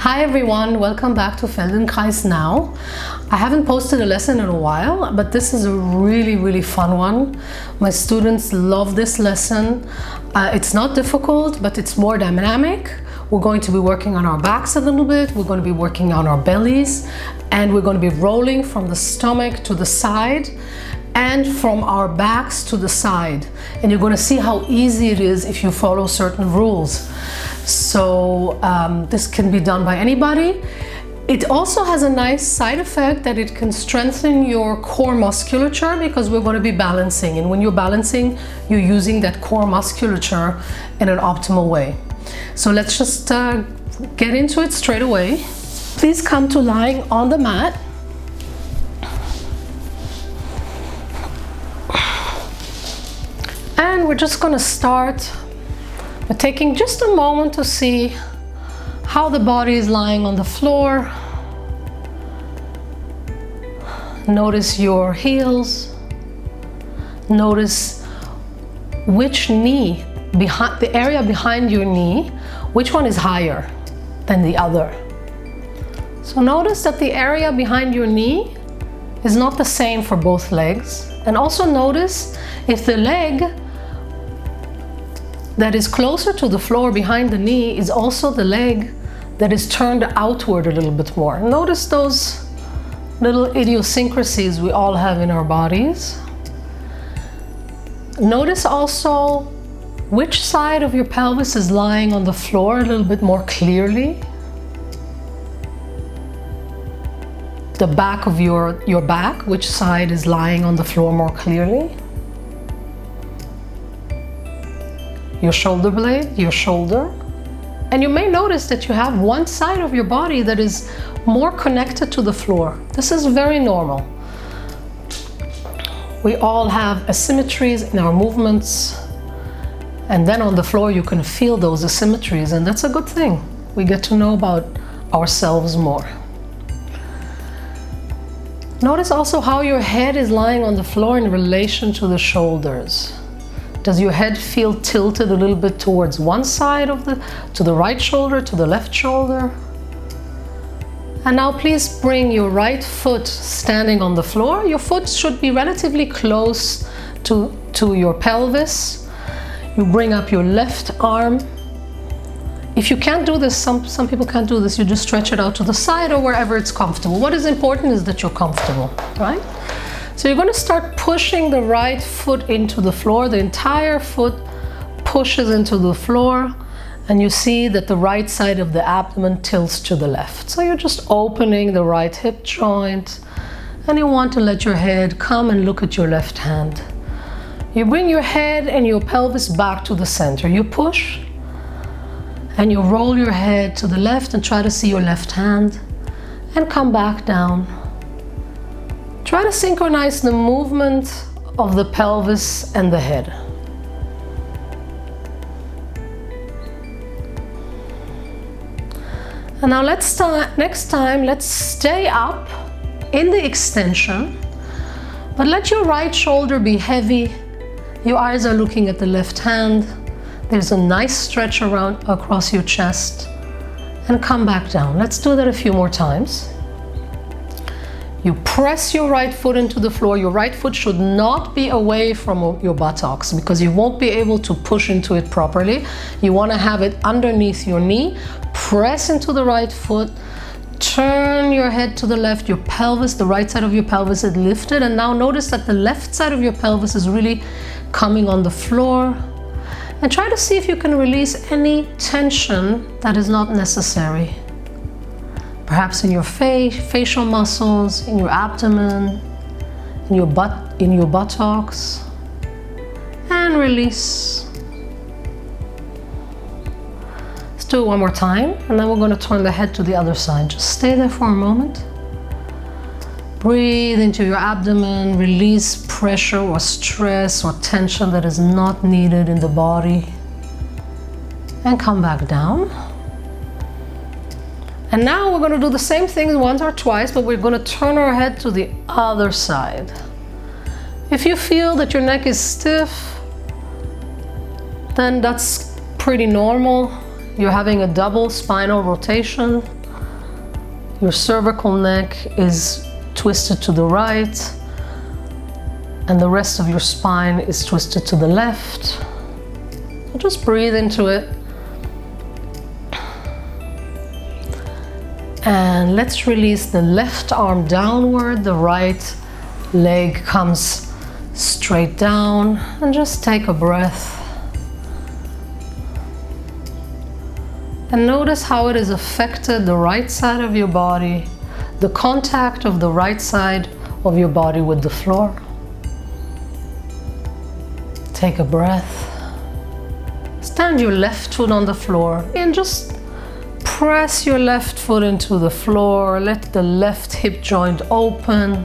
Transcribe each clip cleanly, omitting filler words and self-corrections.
Hi everyone, welcome back to Feldenkrais now. I haven't posted a lesson in a while, but this is a really fun one. My students love this lesson. It's not difficult, but it's more dynamic. We're going to be working on our backs a little bit, we're going to be working on our bellies, and we're going to be rolling from the stomach to the side and from our backs to the side. And you're going to see how easy it is if you follow certain rules. So this can be done by anybody. It also has a nice side effect that it can strengthen your core musculature because we're going to be balancing. And when you're balancing, you're using that core musculature in an optimal way. So let's just get into it straight away. Please come to lying on the mat. And we're just going to start by taking just a moment to see how the body is lying on the floor. Notice your heels. Notice which knee, behind the area behind your knee, which one is higher than the other. So notice that the area behind your knee is not the same for both legs. And also notice if the leg that is closer to the floor behind the knee is also the leg that is turned outward a little bit more. Notice those little idiosyncrasies we all have in our bodies. Notice also which side of your pelvis is lying on the floor a little bit more clearly. The back of your back, which side is lying on the floor more clearly. Your shoulder blade, your shoulder. And you may notice that you have one side of your body that is more connected to the floor. This is very normal. We all have asymmetries in our movements, and then on the floor you can feel those asymmetries, and that's a good thing. We get to know about ourselves more. Notice also how your head is lying on the floor in relation to the shoulders. Does your head feel tilted a little bit towards one side to the right shoulder, to the left shoulder? And now please bring your right foot standing on the floor. Your foot should be relatively close to your pelvis. You bring up your left arm. If you can't do this, some people can't do this, you just stretch it out to the side or wherever it's comfortable. What is important is that you're comfortable, right? So you're going to start pushing the right foot into the floor. The entire foot pushes into the floor, and you see that the right side of the abdomen tilts to the left. So you're just opening the right hip joint, and you want to let your head come and look at your left hand. You bring your head and your pelvis back to the center. You push, and you roll your head to the left and try to see your left hand, and come back down. Try to synchronize the movement of the pelvis and the head. And now next time, let's stay up in the extension, but let your right shoulder be heavy. Your eyes are looking at the left hand. There's a nice stretch across your chest, and come back down. Let's do that a few more times. You press your right foot into the floor. Your right foot should not be away from your buttocks because you won't be able to push into it properly. You want to have it underneath your knee. Press into the right foot. Turn your head to the left. Your pelvis, the right side of your pelvis is lifted. And now notice that the left side of your pelvis is really coming on the floor. And try to see if you can release any tension that is not necessary. Perhaps in your facial muscles, in your abdomen, in your buttocks, and release. Let's do it one more time, and then we're going to turn the head to the other side. Just stay there for a moment. Breathe into your abdomen, release pressure or stress or tension that is not needed in the body, and come back down. And now we're going to do the same thing once or twice, but we're going to turn our head to the other side. If you feel that your neck is stiff, then that's pretty normal. You're having a double spinal rotation. Your cervical neck is twisted to the right, and the rest of your spine is twisted to the left. Just breathe into it. And let's release the left arm downward, the right leg comes straight down, and just take a breath. And notice how it has affected the right side of your body, the contact of the right side of your body with the floor. Take a breath. Stand your left foot on the floor and just press your left foot into the floor. Let the left hip joint open.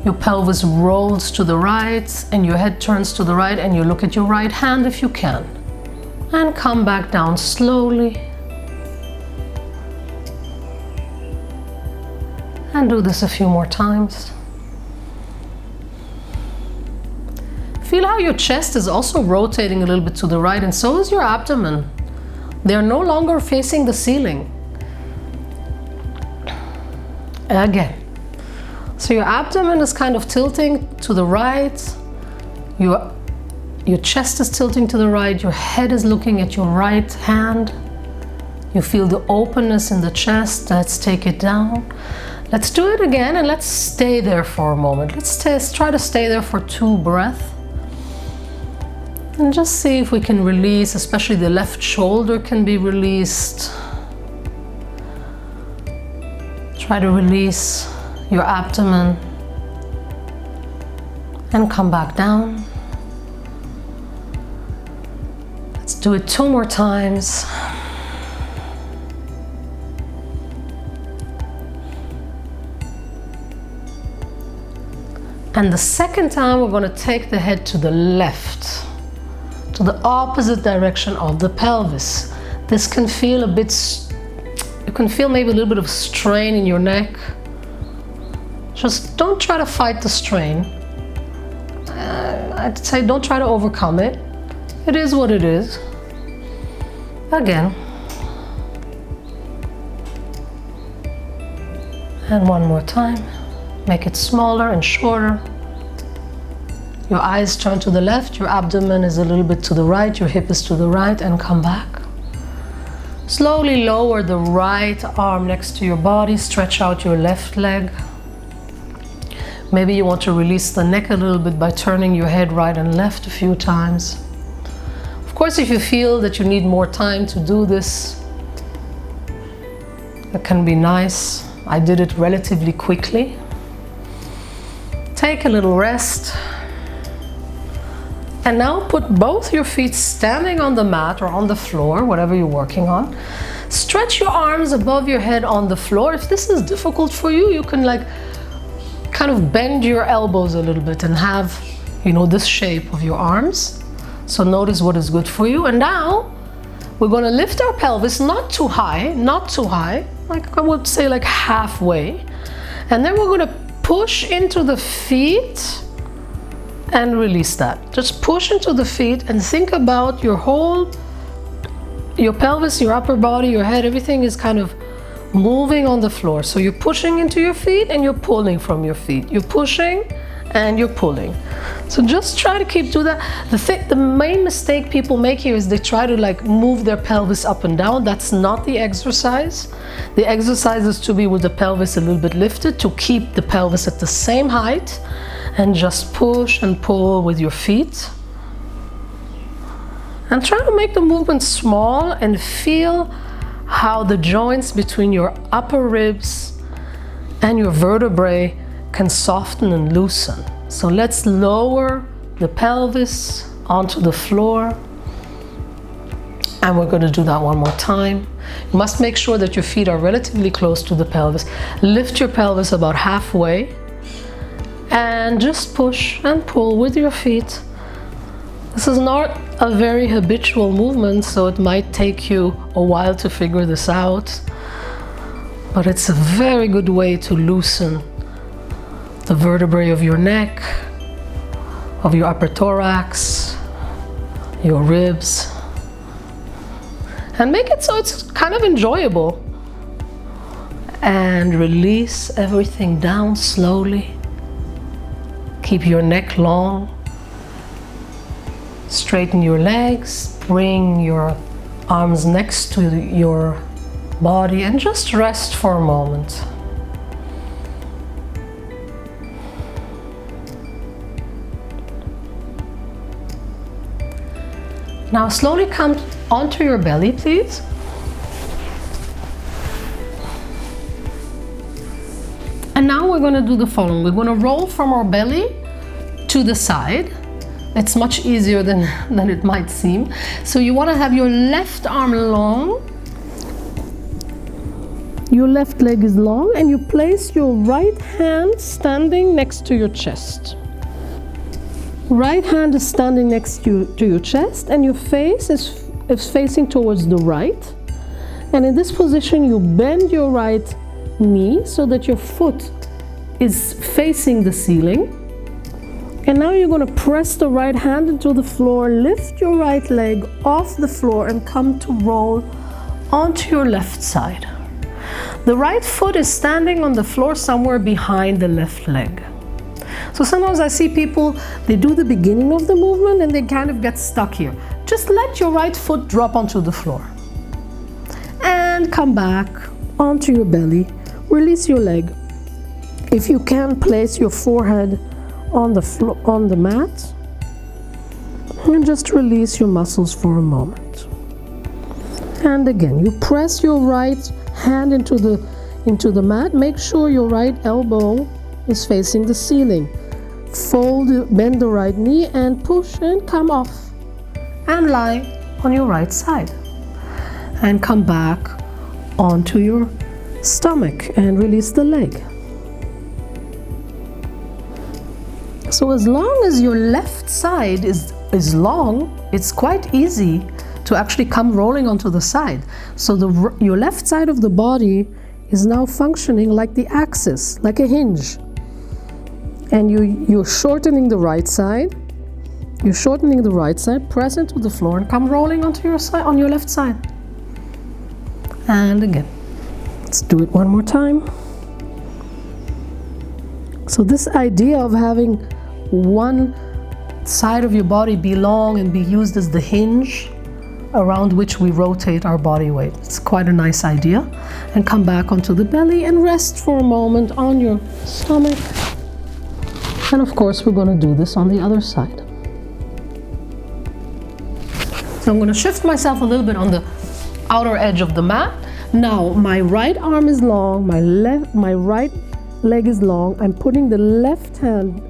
Your pelvis rolls to the right and your head turns to the right, and you look at your right hand if you can. And come back down slowly. And do this a few more times. Feel how your chest is also rotating a little bit to the right, and so is your abdomen. They're no longer facing the ceiling. Again. So your abdomen is kind of tilting to the right. Your chest is tilting to the right. Your head is looking at your right hand. You feel the openness in the chest. Let's take it down. Let's do it again, and let's stay there for a moment. Let's try to stay there for 2 breaths. And just see if we can release, especially the left shoulder can be released. Try to release your abdomen and come back down. Let's do it 2 more times. And the second time we're going to take the head to the left, to the opposite direction of the pelvis. This can feel a bit, you can feel maybe a little bit of strain in your neck. Just don't try to fight the strain. I'd say don't try to overcome it. It is what it is. Again. And one more time. Make it smaller and shorter. Your eyes turn to the left, your abdomen is a little bit to the right, your hip is to the right, and come back. Slowly lower the right arm next to your body, stretch out your left leg. Maybe you want to release the neck a little bit by turning your head right and left a few times. Of course, if you feel that you need more time to do this, it can be nice. I did it relatively quickly. Take a little rest. And now put both your feet standing on the mat or on the floor, whatever you're working on. Stretch your arms above your head on the floor. If this is difficult for you, you can kind of bend your elbows a little bit and have, this shape of your arms. So notice what is good for you. And now we're going to lift our pelvis, not too high, like I would say like halfway. And then we're going to push into the feet and release that. Just push into the feet and think about your pelvis, your upper body, your head, everything is kind of moving on the floor. So you're pushing into your feet and you're pulling from your feet. You're pushing and you're pulling. So just try to keep doing that. The main mistake people make here is they try to move their pelvis up and down. That's not the exercise. The exercise is to be with the pelvis a little bit lifted, to keep the pelvis at the same height, and just push and pull with your feet. And try to make the movement small and feel how the joints between your upper ribs and your vertebrae can soften and loosen. So let's lower the pelvis onto the floor. And we're going to do that one more time. You must make sure that your feet are relatively close to the pelvis. Lift your pelvis about halfway. And just push and pull with your feet. This is not a very habitual movement, so it might take you a while to figure this out. But it's a very good way to loosen the vertebrae of your neck, of your upper thorax, your ribs. And make it so it's kind of enjoyable. and release everything down slowly. Keep your neck long. Straighten your legs, bring your arms next to your body and just rest for a moment. Now slowly come onto your belly, please. And now we're going to do the following. We're going to roll from our belly to the side. It's much easier than it might seem. So you want to have your left arm long. Your left leg is long, and you place your right hand standing next to your chest. Right hand is standing next to your chest, and your face is facing towards the right. And in this position, you bend your right knee so that your foot is facing the ceiling. And now you're going to press the right hand into the floor, lift your right leg off the floor, and come to roll onto your left side. The right foot is standing on the floor somewhere behind the left leg. So sometimes I see people, they do the beginning of the movement and they kind of get stuck here. Just let your right foot drop onto the floor. And come back onto your belly. Release your leg. If you can, place your forehead on the mat. And just release your muscles for a moment. And again, you press your right hand into the mat. Make sure your right elbow is facing the ceiling. Bend the right knee and push and come off. And lie on your right side. And come back onto your stomach and release the leg. So as long as your left side is long, it's quite easy to actually come rolling onto the side. So your left side of the body is now functioning like the axis, like a hinge. And you're shortening the right side. You're shortening the right side, press into the floor and come rolling onto your side, on your left side. And again, let's do it one more time. So this idea of having one side of your body be long and be used as the hinge around which we rotate our body weight. It's quite a nice idea. And come back onto the belly and rest for a moment on your stomach. And of course, we're going to do this on the other side. So I'm going to shift myself a little bit on the outer edge of the mat. Now, my right arm is long, my right leg is long. I'm putting the left hand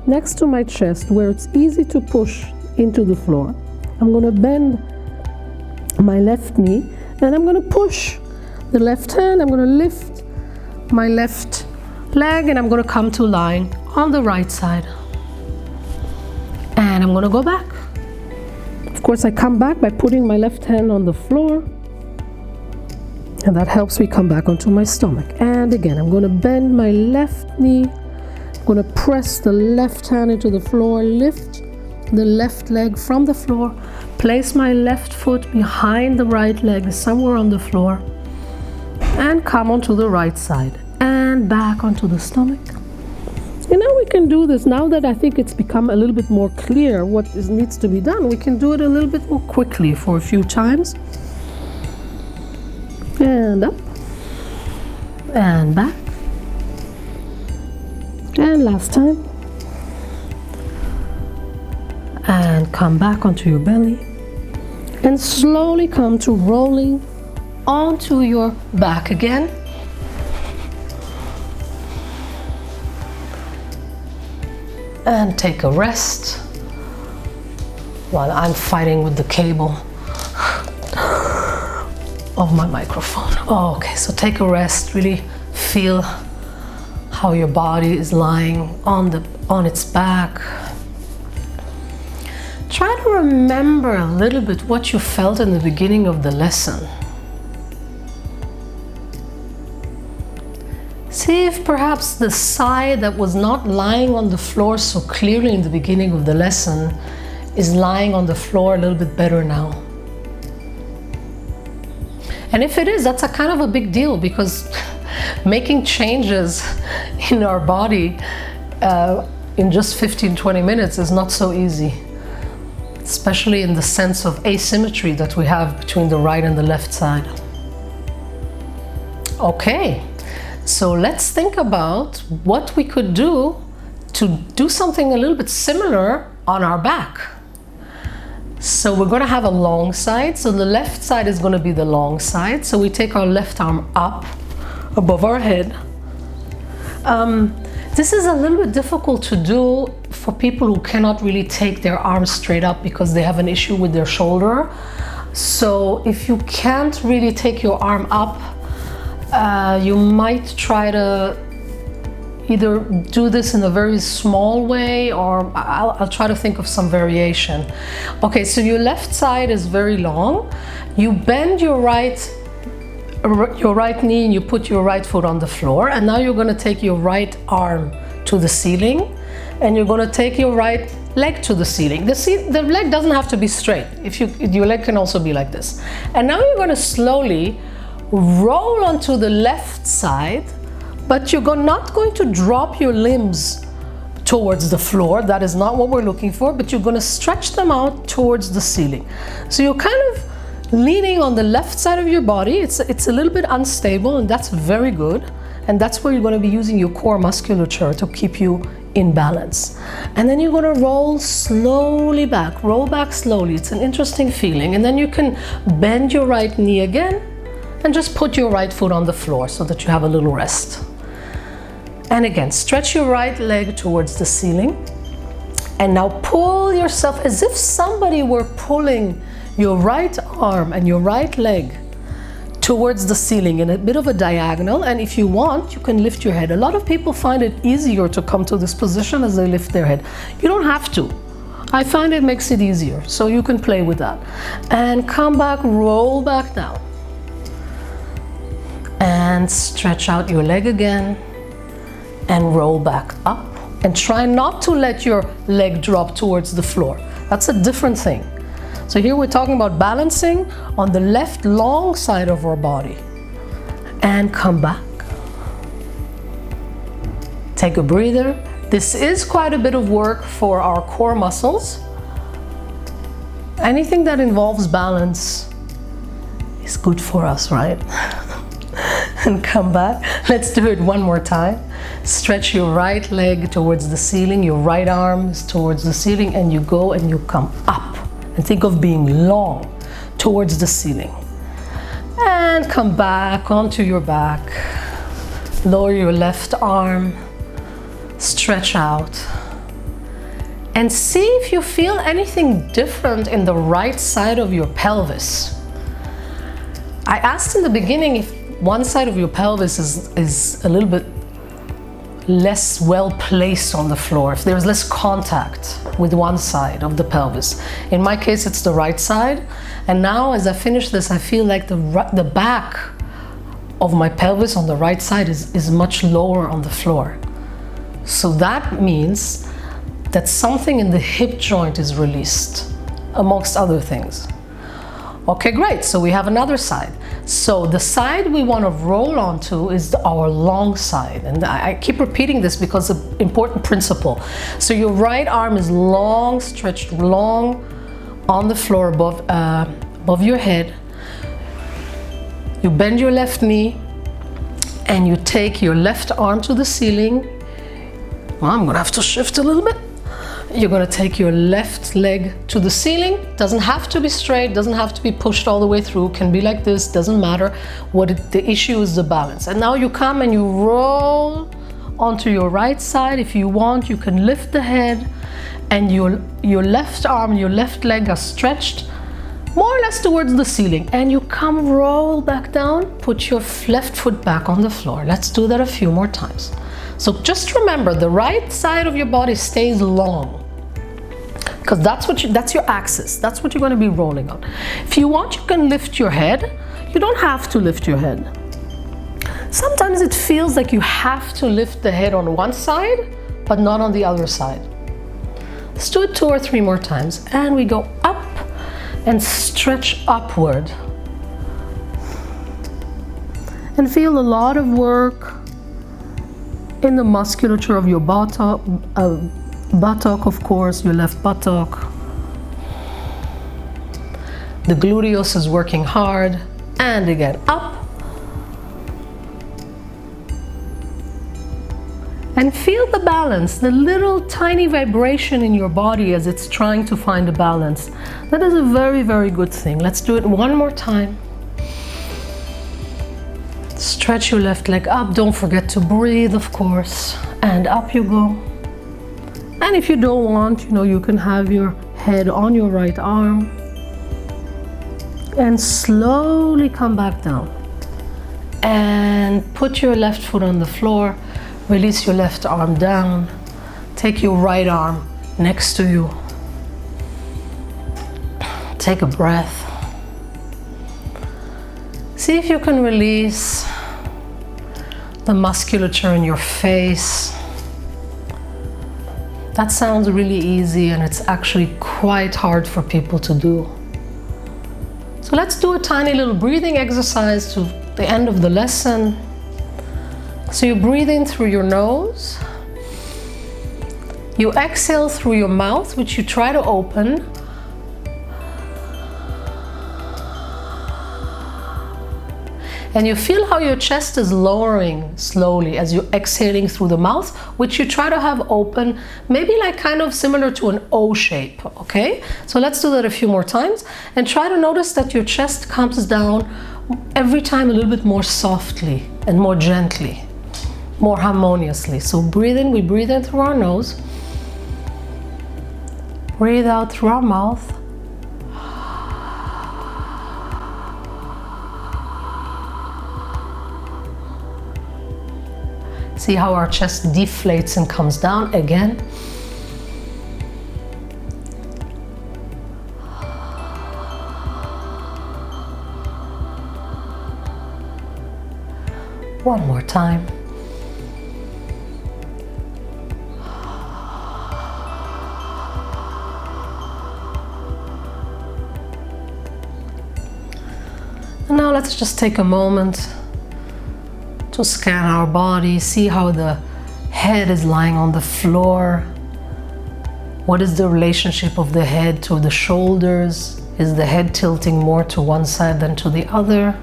next to my chest where it's easy to push into the floor. I'm going to bend my left knee and I'm going to push the left hand. I'm going to lift my left leg and I'm going to come to lying on the right side. And I'm going to go back. Of course, I come back by putting my left hand on the floor. And that helps me come back onto my stomach. And again, I'm going to bend my left knee. I'm going to press the left hand into the floor, lift the left leg from the floor, place my left foot behind the right leg somewhere on the floor, and come onto the right side and back onto the stomach. And now we can do this. Now that I think it's become a little bit more clear what needs to be done, we can do it a little bit more quickly for a few times. And up, and back, and last time, and come back onto your belly, and slowly come to rolling onto your back again. And take a rest while I'm fighting with the cable of my microphone. Oh, okay, so take a rest, really feel how your body is lying on its back. Try to remember a little bit what you felt in the beginning of the lesson. See if perhaps the side that was not lying on the floor so clearly in the beginning of the lesson is lying on the floor a little bit better now. And if it is, that's a kind of a big deal, because making changes in our body in just 15-20 minutes is not so easy, especially in the sense of asymmetry that we have between the right and the left side. Okay, so let's think about what we could do to do something a little bit similar on our back. So we're going to have a long side. So the left side is going to be the long side. So we take our left arm up above our head. This is a little bit difficult to do for people who cannot really take their arms straight up because they have an issue with their shoulder. So if you can't really take your arm up, you might try to either do this in a very small way, or I'll try to think of some variation. Okay, so your left side is very long. You bend your right knee and you put your right foot on the floor, and now you're going to take your right arm to the ceiling and you're going to take your right leg to the ceiling. The leg doesn't have to be straight. Your leg can also be like this. And now you're going to slowly roll onto the left side, but you're not going to drop your limbs towards the floor. That is not what we're looking for, but you're going to stretch them out towards the ceiling. So you're kind of leaning on the left side of your body. It's a little bit unstable, and that's very good. And that's where you're going to be using your core musculature to keep you in balance. And then you're going to roll slowly back, roll back slowly. It's an interesting feeling. And then you can bend your right knee again and just put your right foot on the floor so that you have a little rest. And again, stretch your right leg towards the ceiling. And now pull yourself as if somebody were pulling your right arm and your right leg towards the ceiling in a bit of a diagonal. And if you want, you can lift your head. A lot of people find it easier to come to this position as they lift their head. You don't have to. I find it makes it easier, so you can play with that. And come back, roll back down. And stretch out your leg again and roll back up. And try not to let your leg drop towards the floor. That's a different thing. So here we're talking about balancing on the left long side of our body. And come back. Take a breather. This is quite a bit of work for our core muscles. Anything that involves balance is good for us, right? And come back. Let's do it one more time. Stretch your right leg towards the ceiling, your right arm is towards the ceiling, and you go and you come up. And think of being long towards the ceiling. And come back onto your back. Lower your left arm. Stretch out. And see if you feel anything different in the right side of your pelvis. I asked in the beginning if one side of your pelvis is a little bit less well placed on the floor, if there's less contact with one side of the pelvis. In my case, it's the right side. And now as I finish this, I feel like the back of my pelvis on the right side is much lower on the floor. So that means that something in the hip joint is released, amongst other things. Okay, great. So we have another side. So the side we want to roll onto is our long side. And I keep repeating this because it's an important principle. So your right arm is long, stretched long on the floor above your head. You bend your left knee and you take your left arm to the ceiling. Well, I'm going to have to shift a little bit. You're going to take your left leg to the ceiling. Doesn't have to be straight, doesn't have to be pushed all the way through, can be like this, doesn't matter. The issue is the balance. And now you come and you roll onto your right side. If you want, you can lift the head and your left arm, your left leg are stretched more or less towards the ceiling. And you come roll back down, put your left foot back on the floor. Let's do that a few more times. So just remember, the right side of your body stays long, because that's your axis. That's what you're going to be rolling on. If you want, you can lift your head. You don't have to lift your head. Sometimes it feels like you have to lift the head on one side, but not on the other side. Let's do it 2 or 3 more times. And we go up and stretch upward. and feel a lot of work in the musculature of your buttock, of course, your left buttock. The gluteus is working hard, and again up. And feel the balance, the little tiny vibration in your body as it's trying to find a balance. That is a very, very good thing. Let's do it one more time. Stretch your left leg up. Don't forget to breathe, of course. And up you go. And if you don't want, you can have your head on your right arm. And slowly come back down. And put your left foot on the floor. Release your left arm down. Take your right arm next to you. Take a breath. See if you can release the musculature in your face. That sounds really easy, and it's actually quite hard for people to do. So let's do a tiny little breathing exercise to the end of the lesson. So you breathe in through your nose. You exhale through your mouth, which you try to open. And you feel how your chest is lowering slowly as you're exhaling through the mouth, which you try to have open, maybe like kind of similar to an O shape, okay? So let's do that a few more times, and try to notice that your chest comes down every time a little bit more softly and more gently, more harmoniously. So breathe in, we breathe in through our nose. Breathe out through our mouth. See how our chest deflates and comes down again. One more time. And now let's just take a moment to scan our body, see how the head is lying on the floor. What is the relationship of the head to the shoulders? Is the head tilting more to one side than to the other?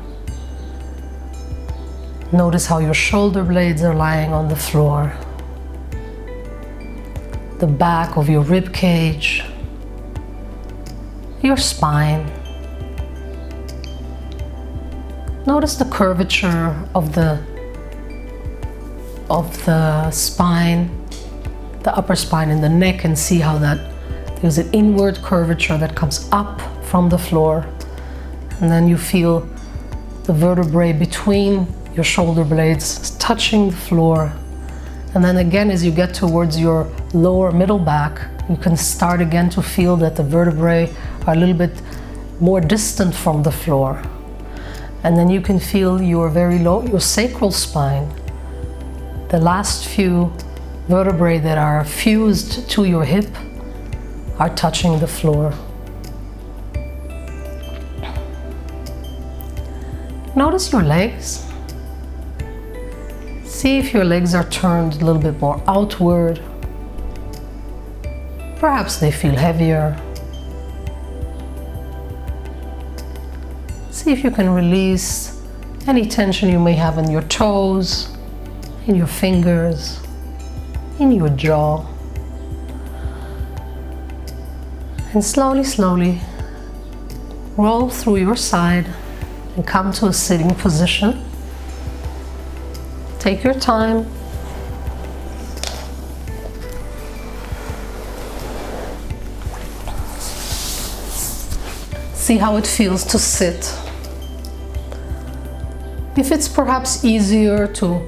Notice how your shoulder blades are lying on the floor. The back of your rib cage, your spine. Notice the curvature of the spine, the upper spine and the neck, and see how that there's an inward curvature that comes up from the floor. And then you feel the vertebrae between your shoulder blades touching the floor. And then again, as you get towards your lower middle back, you can start again to feel that the vertebrae are a little bit more distant from the floor. And then you can feel your your sacral spine. The last few vertebrae that are fused to your hip are touching the floor. Notice your legs. See if your legs are turned a little bit more outward. Perhaps they feel heavier. See if you can release any tension you may have in your toes, in your fingers, in your jaw. And slowly, slowly roll through your side and come to a sitting position. Take your time. See how it feels to sit. If it's perhaps easier to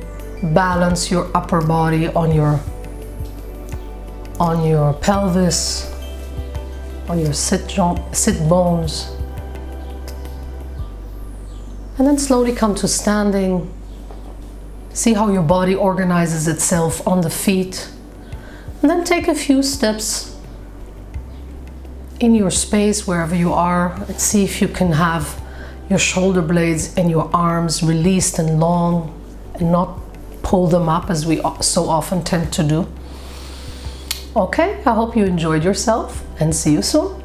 balance your upper body on your pelvis, on your sit bones, and then slowly come to standing. See how your body organizes itself on the feet, and then take a few steps in your space wherever you are, and see if you can have your shoulder blades and your arms released and long, and not pull them up as we so often tend to do. Okay, I hope you enjoyed yourself, and see you soon.